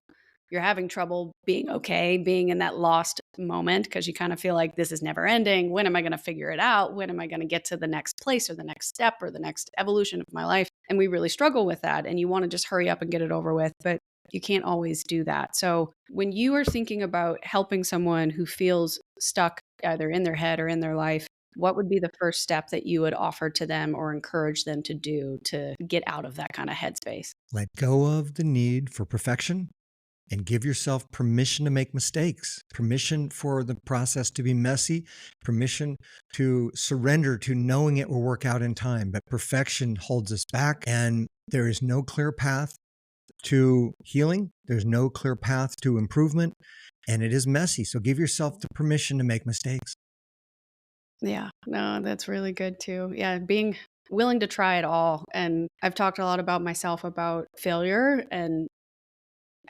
you're having trouble being okay, being in that lost moment because you kind of feel like this is never ending. When am I going to figure it out? When am I going to get to the next place or the next step or the next evolution of my life? And we really struggle with that. And you want to just hurry up and get it over with, but you can't always do that. So when you are thinking about helping someone who feels stuck either in their head or in their life, what would be the first step that you would offer to them or encourage them to do to get out of that kind of headspace? Let go of the need for perfection and give yourself permission to make mistakes, permission for the process to be messy, permission to surrender to knowing it will work out in time. But perfection holds us back, and there is no clear path to healing. There's no clear path to improvement, and it is messy. So give yourself the permission to make mistakes. Yeah, no, that's really good too. Yeah, being willing to try it all. And I've talked a lot about myself about failure and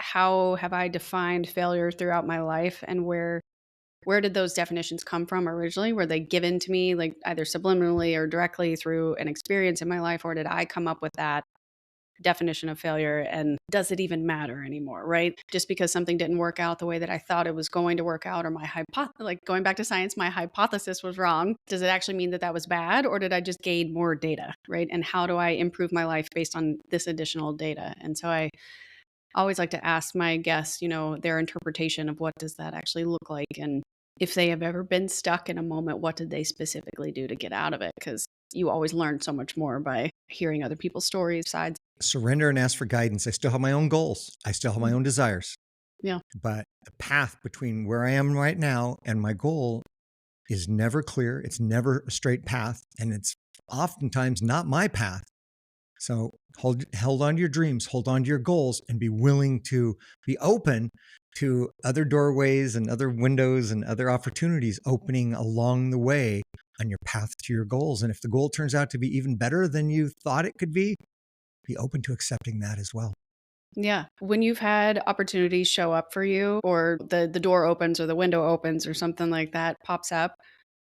how have I defined failure throughout my life, and where did those definitions come from originally? Were they given to me like either subliminally or directly through an experience in my life, or did I come up with that definition of failure? And does it even matter anymore, right? Just because something didn't work out the way that I thought it was going to work out, or like going back to science, my hypothesis was wrong. Does it actually mean that that was bad, or did I just gain more data, right? And how do I improve my life based on this additional data? And so I always like to ask my guests, their interpretation of what does that actually look like, and if they have ever been stuck in a moment, what did they specifically do to get out of it? Because you always learn so much more by hearing other people's stories, sides. Surrender and ask for guidance. I still have my own goals. I still have my own desires. Yeah. But the path between where I am right now and my goal is never clear. It's never a straight path. And it's oftentimes not my path. So hold on to your dreams, hold on to your goals, and be willing to be open to other doorways and other windows and other opportunities opening along the way on your path to your goals. And if the goal turns out to be even better than you thought it could be open to accepting that as well. Yeah. When you've had opportunities show up for you, or the door opens or the window opens or something like that pops up,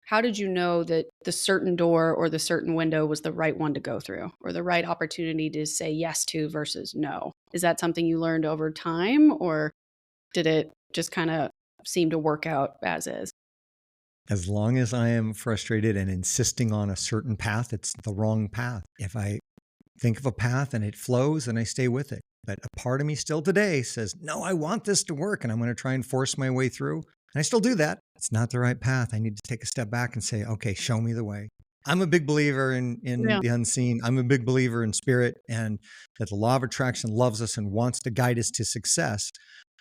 how did you know that the certain door or the certain window was the right one to go through, or the right opportunity to say yes to versus no? Is that something you learned over time, or did it just kind of seem to work out as is? As long as I am frustrated and insisting on a certain path, it's the wrong path. If I think of a path and it flows, and I stay with it. But a part of me still today says, no, I want this to work, and I'm going to try and force my way through. And I still do that. It's not the right path. I need to take a step back and say, okay, show me the way. I'm a big believer in Yeah. the unseen. I'm a big believer in spirit, and that the law of attraction loves us and wants to guide us to success.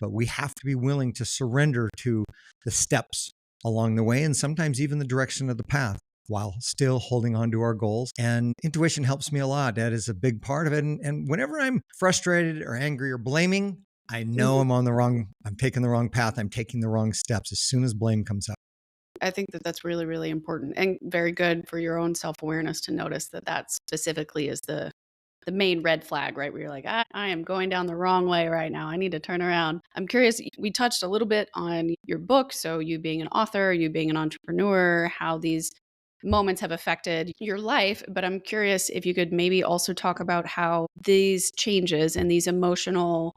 But we have to be willing to surrender to the steps along the way, and sometimes even the direction of the path, while still holding on to our goals. And intuition helps me a lot. That is a big part of it. And whenever I'm frustrated or angry or blaming, I know Mhm. I'm taking the wrong path. I'm taking the wrong steps as soon as blame comes up. I think that that's really, really important and very good for your own self-awareness to notice that that specifically is the main red flag, right? Where you're like, I am going down the wrong way right now. I need to turn around. I'm curious, we touched a little bit on your book. So, you being an author, you being an entrepreneur, how these moments have affected your life. But I'm curious if you could maybe also talk about how these changes and these emotional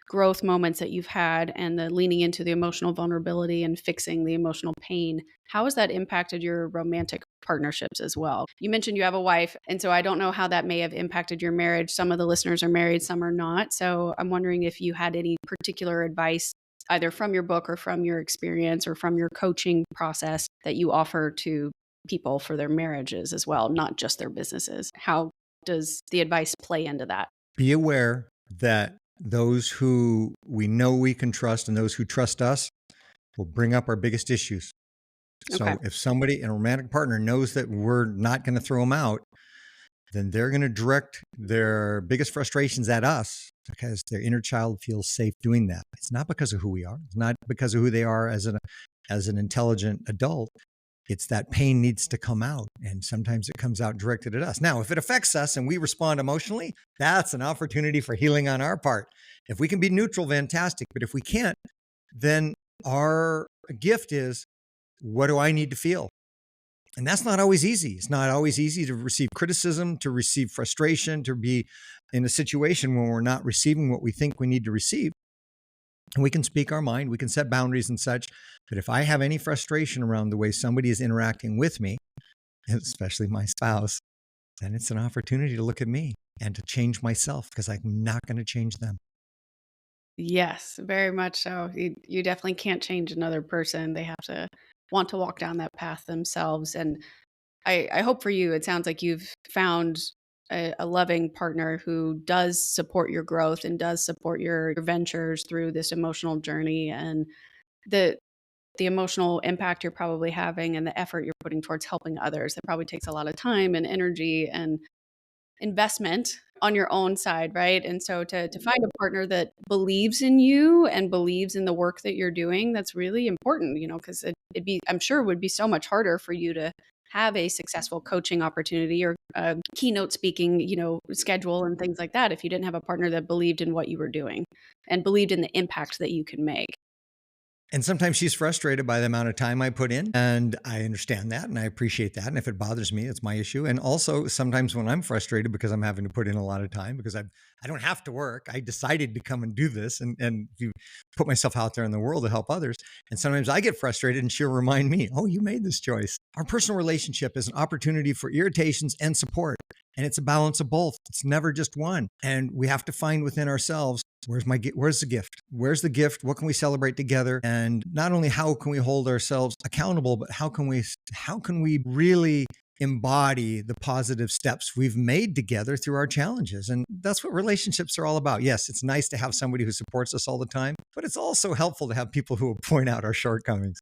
growth moments that you've had and the leaning into the emotional vulnerability and fixing the emotional pain, how has that impacted your romantic partnerships as well? You mentioned you have a wife, and so I don't know how that may have impacted your marriage. Some of the listeners are married, some are not. So I'm wondering if you had any particular advice, either from your book or from your experience or from your coaching process, that you offer to people for their marriages as well, not just their businesses. How does the advice play into that? Be aware that those who we know we can trust and those who trust us will bring up our biggest issues. Okay. So if somebody, a romantic partner, knows that we're not going to throw them out, then they're going to direct their biggest frustrations at us because their inner child feels safe doing that. It's not because of who we are. It's not because of who they are as an intelligent adult. It's that pain needs to come out. And sometimes it comes out directed at us. Now, if it affects us and we respond emotionally, that's an opportunity for healing on our part. If we can be neutral, fantastic. But if we can't, then our gift is, what do I need to feel? And that's not always easy. It's not always easy to receive criticism, to receive frustration, to be in a situation when we're not receiving what we think we need to receive. And we can speak our mind, we can set boundaries and such. But if I have any frustration around the way somebody is interacting with me, especially my spouse, then it's an opportunity to look at me and to change myself, because I'm not going to change them. Yes, very much so. You definitely can't change another person. They have to want to walk down that path themselves. And I hope for you, it sounds like you've found a loving partner who does support your growth and does support your ventures through this emotional journey, and the the emotional impact you're probably having and the effort you're putting towards helping others. That probably takes a lot of time and energy and investment on your own side, right? And so to find a partner that believes in you and believes in the work that you're doing, that's really important, because it'd be, I'm sure, would be so much harder for you to have a successful coaching opportunity or keynote speaking, schedule and things like that if you didn't have a partner that believed in what you were doing and believed in the impact that you can make. And sometimes she's frustrated by the amount of time I put in. And I understand that and I appreciate that. And if it bothers me, it's my issue. And also sometimes when I'm frustrated because I'm having to put in a lot of time because I don't have to work. I decided to come and do this and put myself out there in the world to help others. And sometimes I get frustrated and she'll remind me, oh, you made this choice. Our personal relationship is an opportunity for irritations and support. And it's a balance of both. It's never just one. And we have to find within ourselves, where's the gift? Where's the gift? What can we celebrate together? And not only how can we hold ourselves accountable, but how can we really embody the positive steps we've made together through our challenges? And that's what relationships are all about. Yes, it's nice to have somebody who supports us all the time, but it's also helpful to have people who will point out our shortcomings.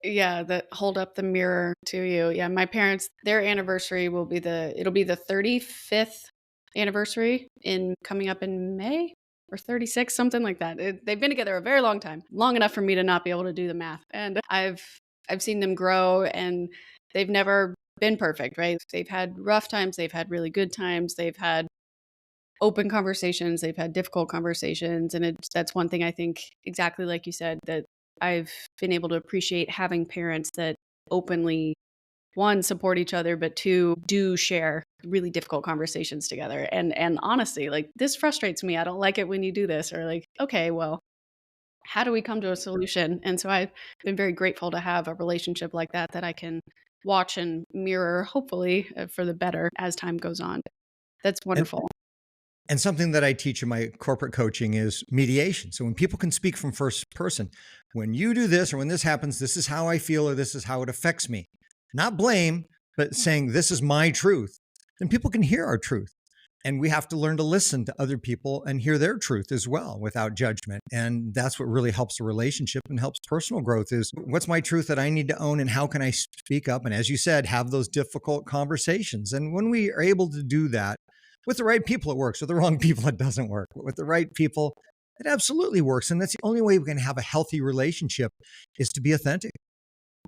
Yeah, that hold up the mirror to you. Yeah, my parents, their anniversary will be it'll be the 35th anniversary in coming up in May or 36, something like that. They've been together a very long time, long enough for me to not be able to do the math. And I've seen them grow, and they've never been perfect, right? They've had rough times, they've had really good times, they've had open conversations, they've had difficult conversations, and that's one thing I think, exactly like you said, that I've been able to appreciate, having parents that openly, one, support each other, but two, do share really difficult conversations together. And honestly, like, this frustrates me, I don't like it when you do this, or like, okay, well, how do we come to a solution? And so I've been very grateful to have a relationship like that I can watch and mirror, hopefully, for the better as time goes on. That's And wonderful. And something that I teach in my corporate coaching is mediation. So when people can speak from first person, when you do this or when this happens, this is how I feel or this is how it affects me. Not blame, but saying this is my truth. Then people can hear our truth. And we have to learn to listen to other people and hear their truth as well without judgment. And that's what really helps a relationship and helps personal growth is what's my truth that I need to own and how can I speak up? And as you said, have those difficult conversations. And when we are able to do that, with the right people, it works. With the wrong people, it doesn't work. But with the right people, it absolutely works. And that's the only way we can have a healthy relationship is to be authentic.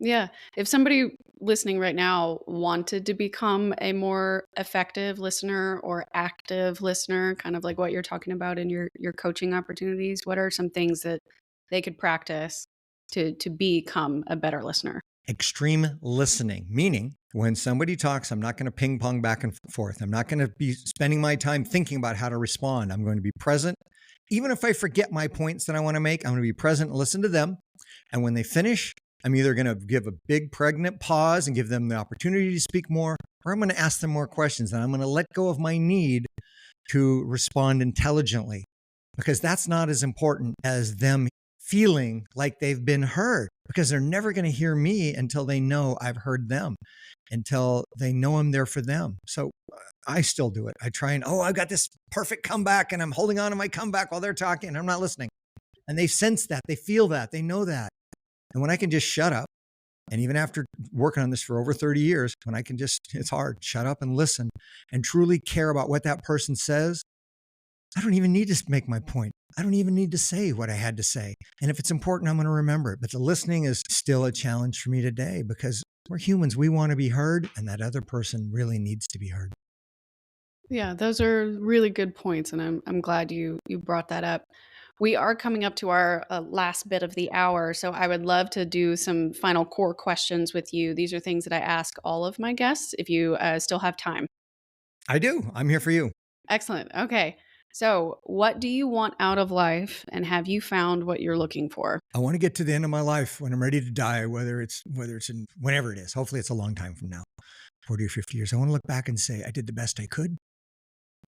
Yeah. If somebody listening right now wanted to become a more effective listener or active listener, kind of like what you're talking about in your coaching opportunities, what are some things that they could practice to become a better listener? Extreme listening, meaning when somebody talks, I'm not going to ping pong back and forth. I'm not going to be spending my time thinking about how to respond. I'm going to be present. Even if I forget my points that I want to make, I'm going to be present and listen to them. And when they finish, I'm either going to give a big pregnant pause and give them the opportunity to speak more, or I'm going to ask them more questions. And I'm going to let go of my need to respond intelligently because that's not as important as them feeling like they've been heard because they're never going to hear me until they know I've heard them, until they know I'm there for them. So I still do it. I try and, I've got this perfect comeback and I'm holding on to my comeback while they're talking and I'm not listening. And they sense that, they feel that, they know that. And when I can just shut up, and even after working on this for over 30 years, when I can just, it's hard, shut up and listen and truly care about what that person says, I don't even need to make my point. I don't even need to say what I had to say. And if it's important, I'm going to remember it. But the listening is still a challenge for me today because we're humans. We want to be heard, and that other person really needs to be heard. Yeah, those are really good points, and I'm glad you brought that up. We are coming up to our last bit of the hour, so I would love to do some final core questions with you. These are things that I ask all of my guests, if you still have time. I do. I'm here for you. Excellent. Okay. So, what do you want out of life, and have you found what you're looking for? I want to get to the end of my life when I'm ready to die, whether it's in whenever it is. Hopefully, it's a long time from now, 40 or 50 years. I want to look back and say I did the best I could.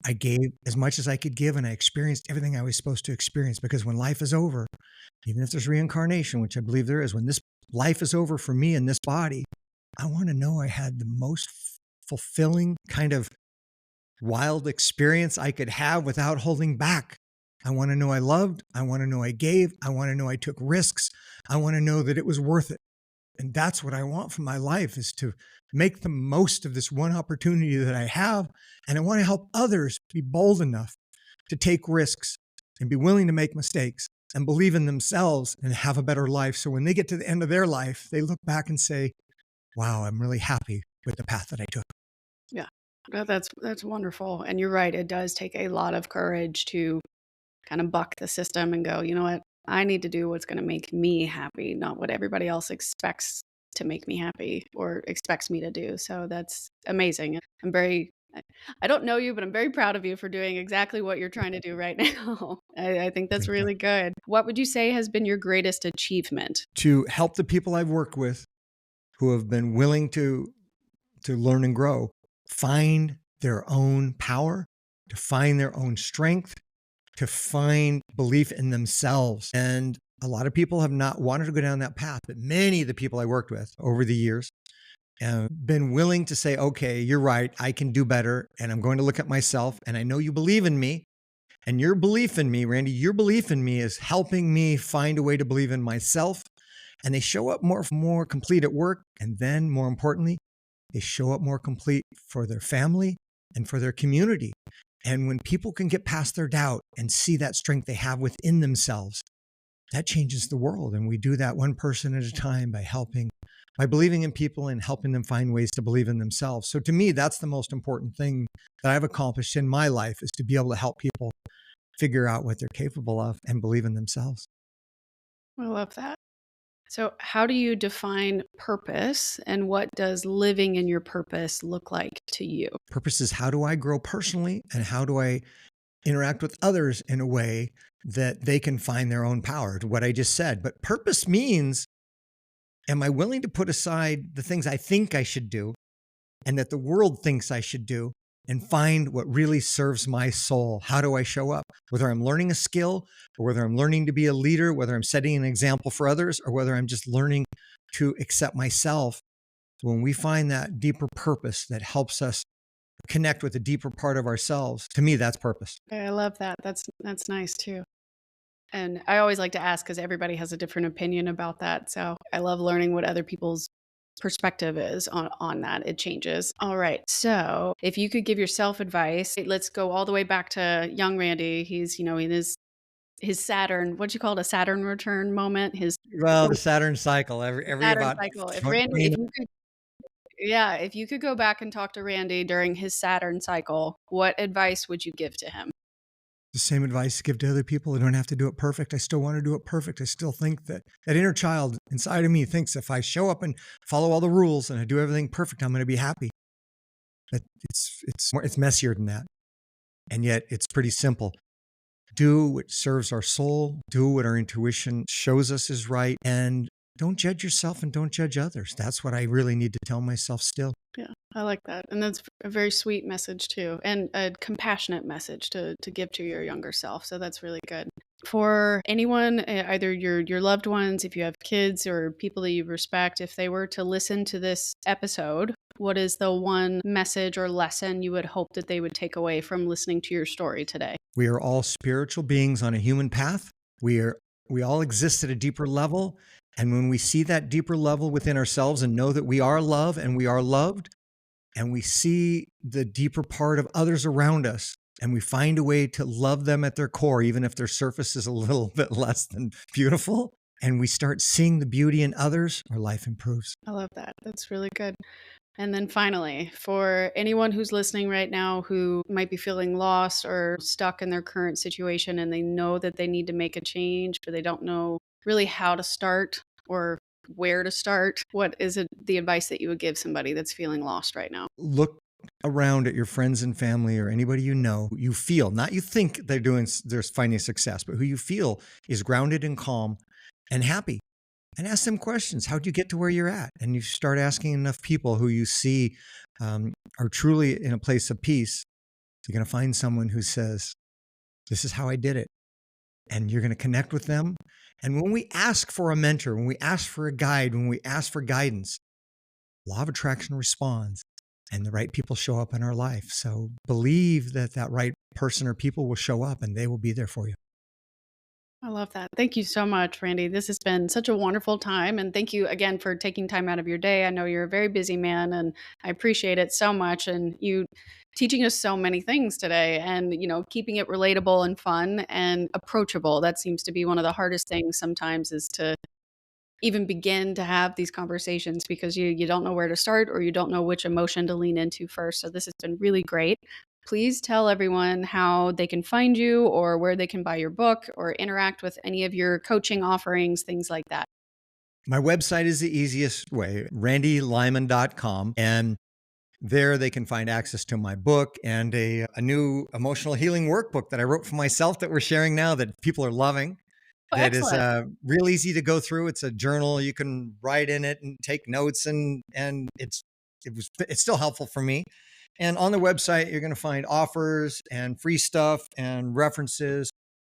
I gave as much as I could give, and I experienced everything I was supposed to experience. Because when life is over, even if there's reincarnation, which I believe there is, when this life is over for me in this body, I want to know I had the most fulfilling kind of wild experience I could have without holding back. I want to know I loved. I want to know I gave. I want to know I took risks. I want to know that it was worth it. And that's what I want from my life is to make the most of this one opportunity that I have. And I want to help others be bold enough to take risks and be willing to make mistakes and believe in themselves and have a better life. So when they get to the end of their life, they look back and say, wow, I'm really happy with the path that I took. Yeah. That's wonderful. And you're right, it does take a lot of courage to kind of buck the system and go, you know what? I need to do what's going to make me happy, not what everybody else expects to make me happy or expects me to do. So that's amazing. I don't know you, but I'm very proud of you for doing exactly what you're trying to do right now. I think that's Thank you. really good. What would you say has been your greatest achievement? To help the people I've worked with who have been willing to learn and grow, find their own power, to find their own strength, to find belief in themselves. And a lot of people have not wanted to go down that path, but many of the people I worked with over the years have been willing to say, okay, you're right, I can do better. And I'm going to look at myself. And I know you believe in me. And your belief in me, Randy, your belief in me is helping me find a way to believe in myself And they show up more complete at work. And then more importantly, they show up more complete for their family and for their community. And when people can get past their doubt and see that strength they have within themselves, that changes the world. And we do that one person at a time by believing in people and helping them find ways to believe in themselves. So to me, that's the most important thing that I've accomplished in my life, is to be able to help people figure out what they're capable of and believe in themselves. I love that. So, how do you define purpose, and what does living in your purpose look like to you? Purpose is, how do I grow personally, and how do I interact with others in a way that they can find their own power, to what I just said. But purpose means, am I willing to put aside the things I think I should do and that the world thinks I should do, and find what really serves my soul? How do I show up? Whether I'm learning a skill, or whether I'm learning to be a leader, whether I'm setting an example for others, or whether I'm just learning to accept myself. When we find that deeper purpose that helps us connect with a deeper part of ourselves, to me, that's purpose. I love that. That's nice too. And I always like to ask, because everybody has a different opinion about that. So I love learning what other people's perspective is on that. It changes. All right. So if you could give yourself advice, let's go all the way back to young Randy. He's, in his Saturn, what you call it, a Saturn return moment, his Well, the Saturn cycle, every Saturn about cycle. If 20, Randy, if you could go back and talk to Randy during his Saturn cycle, what advice would you give to him? the same advice to give to other people. I don't have to do it perfect. I still want to do it perfect. I still think that inner child inside of me thinks if I show up and follow all the rules and I do everything perfect, I'm going to be happy. But it's messier than that. And yet it's pretty simple. Do what serves our soul, do what our intuition shows us is right, and don't judge yourself and don't judge others. That's what I really need to tell myself still. Yeah, I like that. And that's a very sweet message too, and a compassionate message to give to your younger self. So that's really good. For anyone, either your loved ones, if you have kids or people that you respect, if they were to listen to this episode, what is the one message or lesson you would hope that they would take away from listening to your story today? We are all spiritual beings on a human path. We all exist at a deeper level. And when we see that deeper level within ourselves and know that we are love and we are loved, and we see the deeper part of others around us, and we find a way to love them at their core, even if their surface is a little bit less than beautiful, and we start seeing the beauty in others, our life improves. I love that. That's really good. And then finally, for anyone who's listening right now who might be feeling lost or stuck in their current situation, and they know that they need to make a change, but they don't know really how to start or where to start, what is the advice that you would give somebody that's feeling lost right now? Look around at your friends and family or anybody you know who you feel, not you think they're finding success, but who you feel is grounded and calm and happy. And ask them questions. How'd you get to where you're at? And you start asking enough people who you see are truly in a place of peace, you're going to find someone who says, this is how I did it. And you're going to connect with them. And when we ask for a mentor, when we ask for a guide, when we ask for guidance, law of attraction responds and the right people show up in our life. So believe that right person or people will show up and they will be there for you. I love that. Thank you so much, Randy. This has been such a wonderful time. And thank you again for taking time out of your day. I know you're a very busy man and I appreciate it so much. And you teaching us so many things today and, keeping it relatable and fun and approachable. That seems to be one of the hardest things sometimes, is to even begin to have these conversations, because you don't know where to start or you don't know which emotion to lean into first. So this has been really great. Please tell everyone how they can find you or where they can buy your book or interact with any of your coaching offerings, things like that. My website is the easiest way, randylyman.com. And there they can find access to my book and a new emotional healing workbook that I wrote for myself that we're sharing now that people are loving. Oh, That is excellent. real easy to go through. It's a journal. You can write in it and take notes, and it's still helpful for me. And on the website, you're going to find offers and free stuff and references.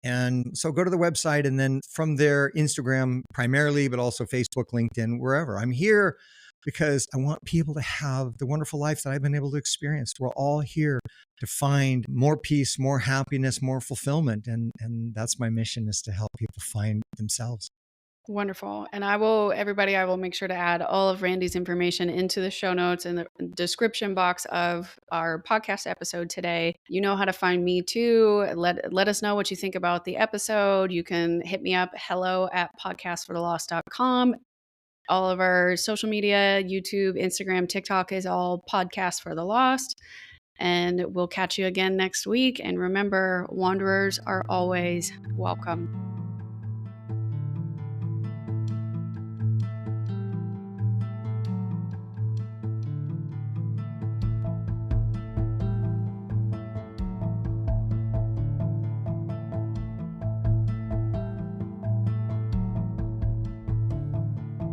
And so go to the website, and then from there, Instagram primarily, but also Facebook, LinkedIn, wherever. I'm here because I want people to have the wonderful life that I've been able to experience. We're all here to find more peace, more happiness, more fulfillment. And that's my mission, is to help people find themselves. Wonderful. And I will make sure to add all of Randy's information into the show notes and the description box of our podcast episode today. You know how to find me too. Let us know what you think about the episode. You can hit me up, hello@podcastforthelost.com. All of our social media, YouTube, Instagram, TikTok is all Podcast for the Lost. And we'll catch you again next week. And remember, wanderers are always welcome.